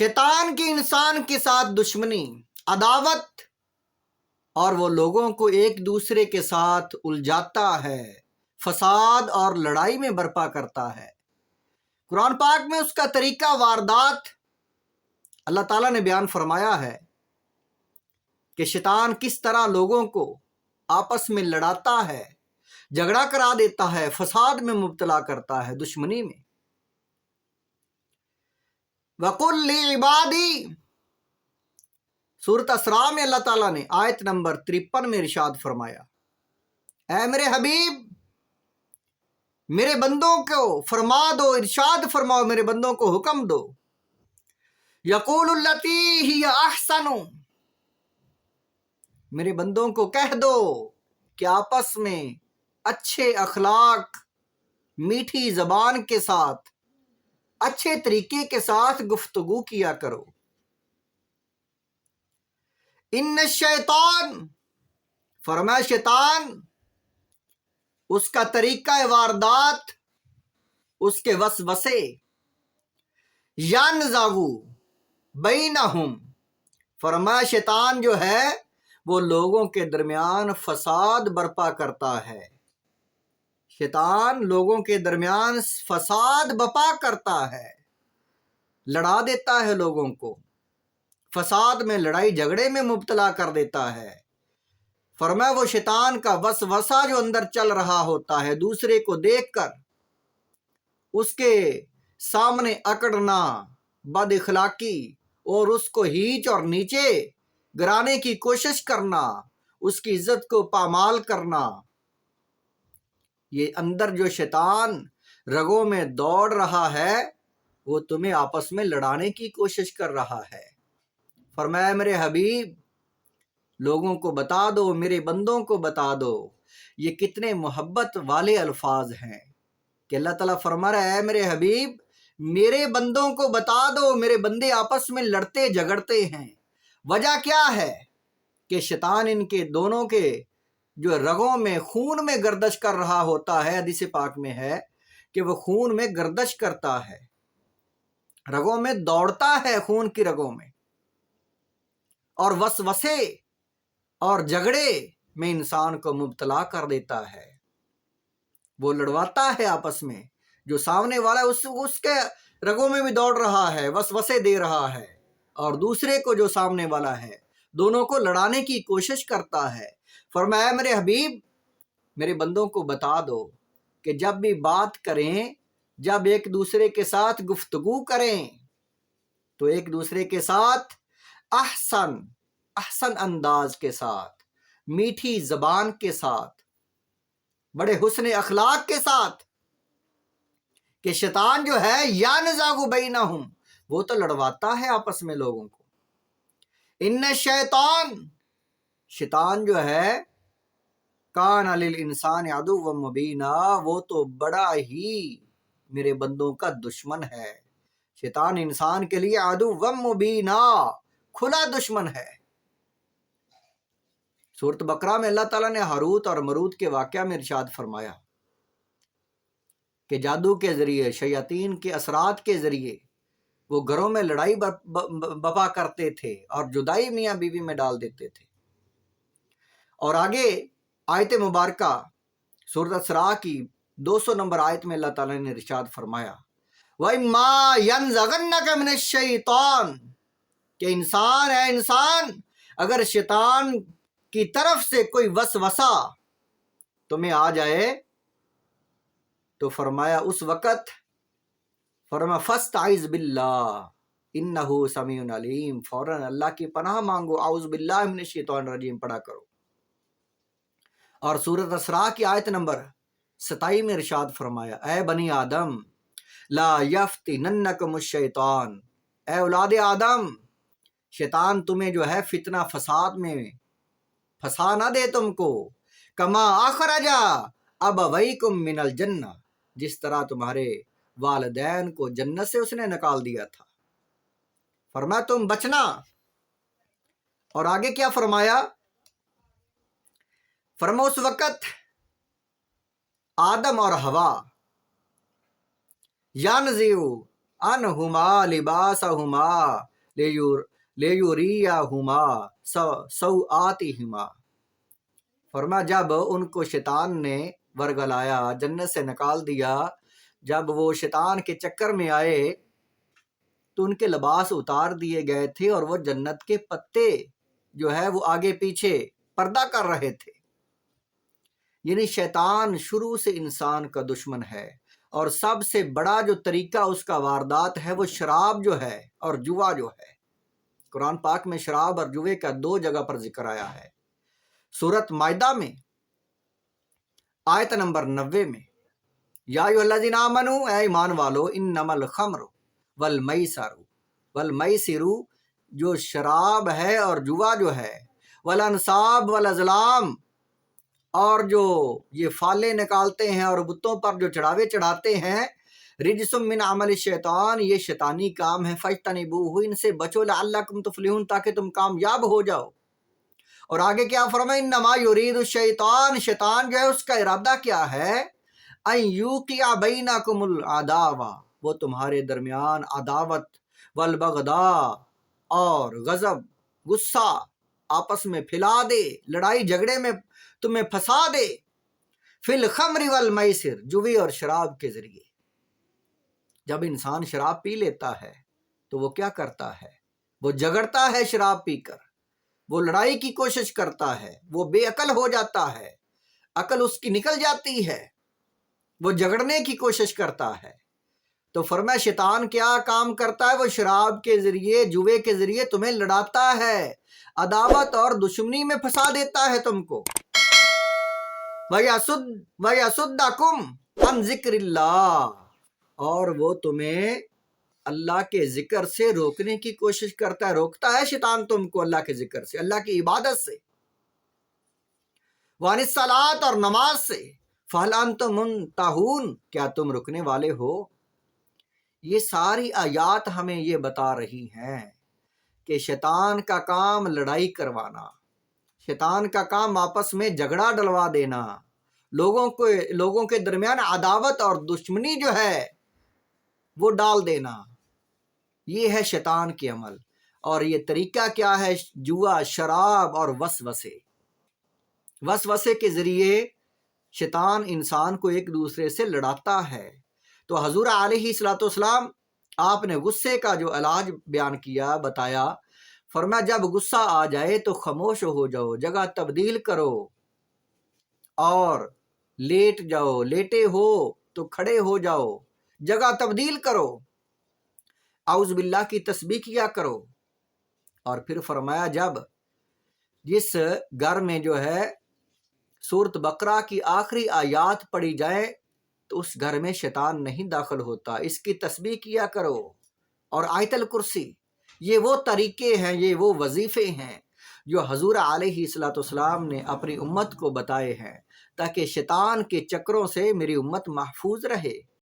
शैतान की इंसान के साथ दुश्मनी, अदावत, और वो लोगों को एक दूसरे के साथ उलझाता है, फसाद और लड़ाई में बर्पा करता है। कुरान पाक में उसका तरीका वारदात अल्लाह ताला ने बयान फरमाया है कि शैतान किस तरह लोगों को आपस में लड़ाता है, झगड़ा करा देता है, फसाद में मुब्तला करता है, दुश्मनी में। वकुल लिइबादी, सूरत असरा में अल्लाह ताला ने आयत नंबर 53 में इरशाद फरमाया, ऐ मेरे हबीब, मेरे बंदों को फरमा दो, इरशाद फरमाओ, मेरे बंदों को हुक्म दो, यक़ूलुल्लती हिय अहसनु, मेरे बंदों को कह दो कि आपस में अच्छे अखलाक, मीठी जबान के साथ, अच्छे तरीके के साथ गुफ्तगू किया करो। इन्न शैतान, फरमाया शैतान, उसका तरीका वारदात, उसके वसवसे, यनज़गु बैनहुम, फरमाया शैतान जो है वो लोगों के दरमियान फसाद बर्पा करता है। शैतान लोगों के दरमियान फसाद बर्पा करता है, लड़ा देता है लोगों को, फसाद में, लड़ाई झगड़े में मुब्तला कर देता है। फरमाया वो शैतान का वसवसा जो अंदर चल रहा होता है, दूसरे को देखकर उसके सामने अकड़ना, बद इखलाकी और उसको हीच और नीचे गिराने की कोशिश करना, उसकी इज्जत को पामाल करना, ये अंदर जो शैतान रगों में दौड़ रहा है वो तुम्हें आपस में लड़ाने की कोशिश कर रहा है। फरमाया मेरे हबीब, लोगों को बता दो, मेरे बंदों को बता दो। ये कितने मोहब्बत वाले अल्फाज हैं कि अल्लाह ताला फरमा रहा है, मेरे हबीब, मेरे बंदों को बता दो, मेरे बंदे आपस में लड़ते झगड़ते हैं। वजह क्या है कि शैतान इनके दोनों के जो रगों में, खून में गर्दश कर रहा होता है। हदीस पाक में है कि वो खून में गर्दश करता है, रगों में दौड़ता है, खून की रगों में, और वसवसे और झगड़े में इंसान को मुब्तला कर देता है। वो लड़वाता है आपस में, जो सामने वाला उसके रगों में भी दौड़ रहा है, वसवसे दे रहा है, और दूसरे को जो सामने वाला है, दोनों को लड़ाने की कोशिश करता है। फरमाया मेरे हबीब, मेरे बंदों को बता दो कि जब भी बात करें, जब एक दूसरे के साथ गुफ्तगू करें, तो एक दूसरे के साथ अहसन अंदाज के साथ, मीठी जबान के साथ, बड़े हुस्न अखलाक के साथ, कि शैतान जो है यनज़गु बैनहुम, वो तो लड़वाता है आपस में लोगों को। इन्न शैतान, शैतान जो है, कान लिल इंसान अदुव्वन मुबीना, वो तो बड़ा ही मेरे बंदों का दुश्मन है। शैतान इंसान के लिए अदुव्वन मुबीना, खुला दुश्मन है। सूरत बकरा में अल्लाह ताला ने हारूत और मरूत के वाक़या में इरशाद फरमाया कि जादू के ज़रिए, शयातीन के असरात के ज़रिए वो घरों में लड़ाई बपा करते थे और जुदाई मियाँ बीवी में डाल देते थे। और आगे आयत मुबारका सूरत असरा की 200 नंबर आयत में अल्लाह ताला ने इरशाद फरमाया, वइम्मा यनज़गन्नका मिनश्शैतान, कि इंसान है, इंसान, अगर शैतान की तरफ से कोई वसवसा तुम्हें आ जाए तो फरमाया उस वक़्त, फरमा फस्तइज़ बिल्लाह इन्नहु समीउन अलीम, फौरन अल्लाह की पनाह मांगो, आउज़ बिल्लाहि मिनश शैतानिर रजीम पढ़ा करो। और सूरत असरा की आयत नंबर 27 में इरशाद फरमाया, ए बनी आदम ला यफ्तिनन्नकुमुश शैतान, ए औलाद आदम, शैतान तुम्हें जो है फितना फसाद में फंसा ना दे तुमको, कमा अखरजा अबवैकुम मिनल जन्नह, जिस तरह तुम्हारे वालिदैन को जन्नत से उसने निकाल दिया था। फरमाया तुम बचना। और आगे क्या फरमाया, फरमा उस वक़्त आदम और हवा यनज़िउ انہما لباسہما لیوریہما سوآتہما۔ فرمایا جب ان کو شیطان نے ورگلایا، جنت سے نکال دیا، جب وہ شیطان کے چکر میں آئے تو ان کے لباس اتار دیے گئے تھے اور وہ جنت کے پتے جو ہے وہ آگے پیچھے پردہ کر رہے تھے۔ یعنی شیطان شروع سے انسان کا دشمن ہے، اور سب سے بڑا جو طریقہ اس کا واردات ہے وہ شراب جو ہے اور جوا جو ہے۔ قرآن پاک میں شراب اور جوے کا 2 جگہ پر ذکر آیا ہے۔ سورۃ مائدہ میں آیت نمبر 90 میں، یا ایھا الذین آمنوا، اے ایمان والو، انما الخمر والمیسر جو شراب ہے اور جوا جو ہے، والانصاب والازلام اور جو یہ فالے نکالتے ہیں اور بتوں پر جو چڑھاوے چڑھاتے ہیں، رجس من عمل الشیطان، یہ شیطانی کام ہے، فاجتنبوہ، ان سے بچو لعلکم تفلحون، تاکہ تم کامیاب ہو جاؤ۔ اور آگے کیا فرمایا، انما یرید الشیطان، شیطان جو ہے اس کا ارادہ کیا ہے، ان یوقع بینکم العداوہ، وہ تمہارے درمیان عداوت، والبغضاء اور غضب، غصہ آپس میں پھیلا دے، لڑائی جھگڑے میں تمہیں پھنسا دے، فی الخمر والمیسر، جوے اور شراب کے ذریعے۔ جب انسان شراب پی لیتا ہے تو وہ کیا کرتا ہے، وہ جھگڑتا ہے شراب پی کر، وہ لڑائی کی کوشش کرتا ہے، وہ بے عقل ہو جاتا ہے، عقل اس کی نکل جاتی ہے، وہ جھگڑنے کی کوشش کرتا ہے۔ تو فرمایا شیطان کیا کام کرتا ہے، وہ شراب کے ذریعے، جوے کے ذریعے تمہیں لڑاتا ہے، عداوت اور دشمنی میں پھنسا دیتا ہے تم کو۔ وَيَصُدَّكُمْ عَنْ ذِكْرِ اللَّهِ، اور وہ تمہیں اللہ کے ذکر سے روکنے کی کوشش کرتا ہے، روکتا ہے شیطان تم کو اللہ کے ذکر سے، اللہ کی عبادت سے، وَعَنِ الصَّلَاةِ، اور نماز سے، فَهَلْ أَنْتُم مُنْتَهُونَ، کیا تم رکنے والے ہو؟ یہ ساری آیات ہمیں یہ بتا رہی ہیں کہ شیطان کا کام لڑائی کروانا، شیطان کا کام آپس میں جھگڑا ڈلوا دینا، لوگوں کے درمیان عداوت اور دشمنی جو ہے وہ ڈال دینا، یہ ہے شیطان کے عمل۔ اور یہ طریقہ کیا ہے، جوا، شراب اور وسوسے کے ذریعے شیطان انسان کو ایک دوسرے سے لڑاتا ہے۔ تو حضور علیہ الصلوۃ والسلام آپ نے غصے کا جو علاج بیان کیا، بتایا، فرمایا جب غصہ آ جائے تو خاموش ہو جاؤ، جگہ تبدیل کرو اور لیٹ جاؤ، لیٹے ہو تو کھڑے ہو جاؤ، جگہ تبدیل کرو، اعوذ باللہ کی تسبیح کیا کرو۔ اور پھر فرمایا جب جس گھر میں جو ہے سورۃ بقرہ کی آخری آیات پڑھی جائے تو اس گھر میں شیطان نہیں داخل ہوتا، اس کی تسبیح کیا کرو، اور آیت الکرسی۔ یہ وہ طریقے ہیں، یہ وہ وظیفے ہیں جو حضور علیہ الصلوۃ والسلام نے اپنی امت کو بتائے ہیں، تاکہ شیطان کے چکروں سے میری امت محفوظ رہے۔